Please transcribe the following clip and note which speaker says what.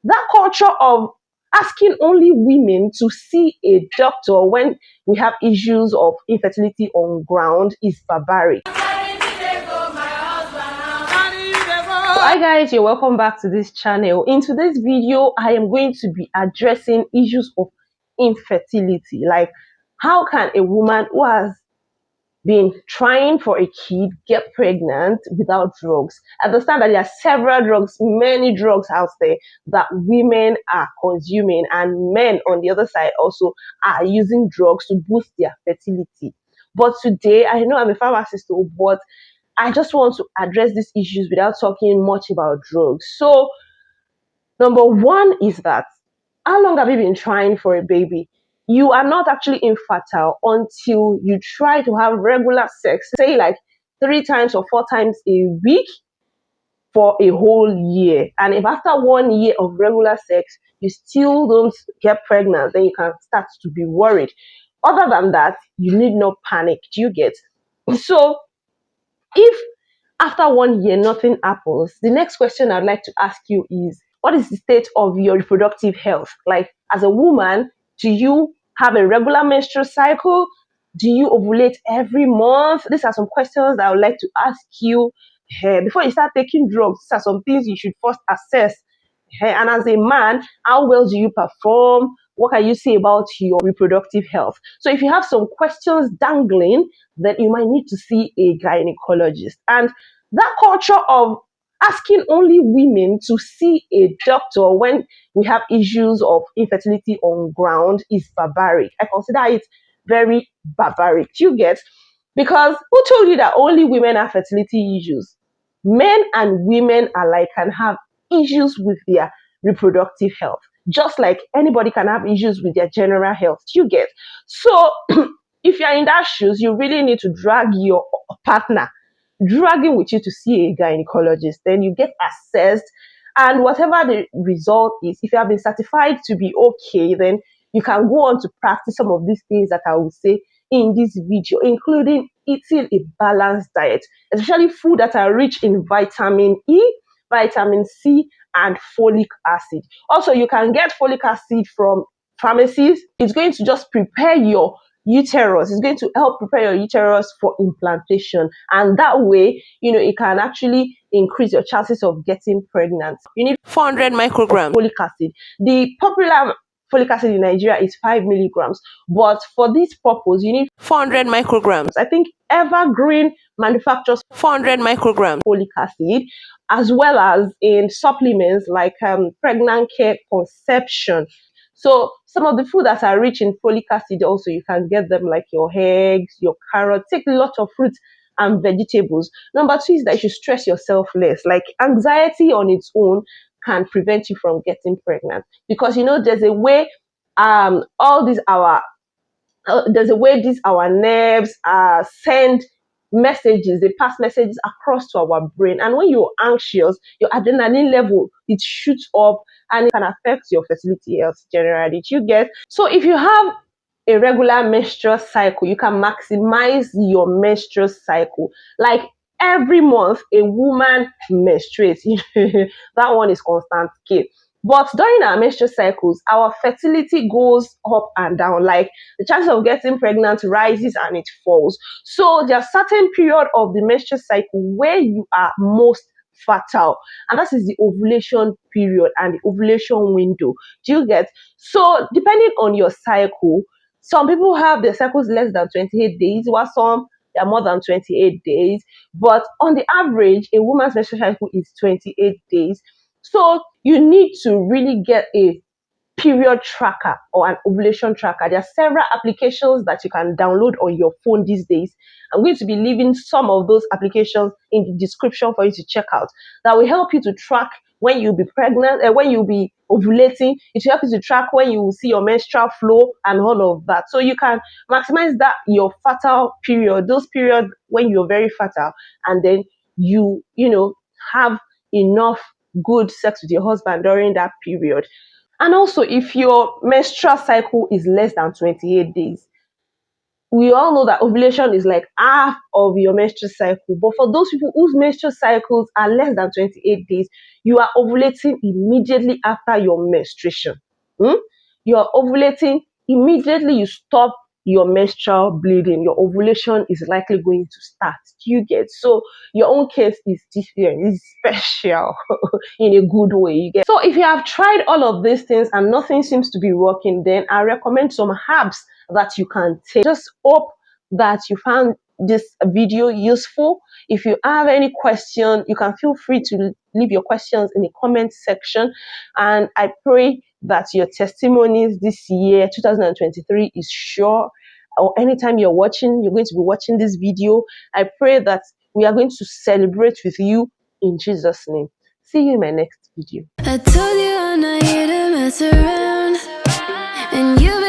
Speaker 1: that culture of asking only women to see a doctor when we have issues of infertility on ground is barbaric. Hi guys, you're welcome back to this channel. In today's video, I am going to be addressing issues of infertility. Like, how can a woman who has been trying for a kid get pregnant without drugs? I understand that there are several drugs, many drugs out there that women are consuming, and men on the other side also are using drugs to boost their fertility. But today, I know I'm a pharmacist, but I just want to address these issues without talking much about drugs. So, number one is that, how long have you been trying for a baby? You are not actually infertile until you try to have regular sex, say like 3 times or 4 times a week for a whole year. And if after 1 year of regular sex, you still don't get pregnant, then you can start to be worried. Other than that, you need not panic. Do you get? So, if after 1 year nothing happens, the next question I'd like to ask you is, what is the state of your reproductive health? Like, as a woman, do you have a regular menstrual cycle? Do you ovulate every month? These are some questions that I would like to ask you before you start taking drugs. These are some things you should first assess. And as a man, how well do you perform? What can you say about your reproductive health? So if you have some questions dangling, then you might need to see a gynecologist. And that culture of asking only women to see a doctor when we have issues of infertility on ground is barbaric. I consider it very barbaric. You get? Because who told you that only women have fertility issues? Men and women alike can have issues with their reproductive health, just like anybody can have issues with their general health. You get? So if you're in that shoes, you really need to drag your partner, drag him with you to see a gynecologist. Then you get assessed, and whatever the result is, if you have been certified to be okay, then you can go on to practice some of these things that I will say in this video, including eating a balanced diet, especially food that are rich in vitamin E, vitamin C, and folic acid. Also, you can get folic acid from pharmacies. It's going to just prepare your uterus. It's going to help prepare your uterus for implantation, and that way, it can actually increase your chances of getting pregnant. You need 400 micrograms folic acid. The popular folic acid in Nigeria is 5 milligrams, but for this purpose, you need 400 micrograms. I think Evergreen manufactures 400 micrograms folic acid, as well as in supplements like pregnant care, conception. So some of the food that are rich in folic acid, also you can get them like your eggs, your carrots. Take lots of fruits and vegetables. Number two is that you should stress yourself less. Like, anxiety on its own can prevent you from getting pregnant, because there's a way all these our there's a way these our nerves send messages. They pass messages across to our brain, and when you're anxious, your adrenaline level, it shoots up, and it can affect your fertility health generally. You get? So if you have a regular menstrual cycle, you can maximize your menstrual cycle. Like, every month a woman menstruates. That one is constant care. But during our menstrual cycles, our fertility goes up and down. Like, the chance of getting pregnant rises and it falls. So there are certain period of the menstrual cycle where you are most fertile, and that is the ovulation period and the ovulation window. Do you get? So depending on your cycle, some people have their cycles less than 28 days, while some they are more than 28 days. But on the average, a woman's menstrual cycle is 28 days. So you need to really get a period tracker or an ovulation tracker. There are several applications that you can download on your phone these days. I'm going to be leaving some of those applications in the description for you to check out. That will help you to track when you'll be pregnant, when you'll be ovulating. It will help you to track when you will see your menstrual flow and all of that. So you can maximize that, your fertile period, those periods when you're very fertile, and then you have enough good sex with your husband during that period. And also, if your menstrual cycle is less than 28 days, we all know that ovulation is like half of your menstrual cycle. But for those people whose menstrual cycles are less than 28 days, you are ovulating immediately after your menstruation. You are ovulating immediately you stop your menstrual bleeding. Your ovulation is likely going to start. Do you get? So your own case is different, is special in a good way. You get? So if you have tried all of these things and nothing seems to be working, then I recommend some herbs that you can take. Just hope that you found this video useful. If you have any question, you can feel free to leave your questions in the comment section, and I pray that your testimonies this year 2023 is sure. Or anytime you're going to be watching this video, I pray that we are going to celebrate with you in Jesus' name. See you in my next video.
Speaker 2: I told you I'm not here to mess around, and you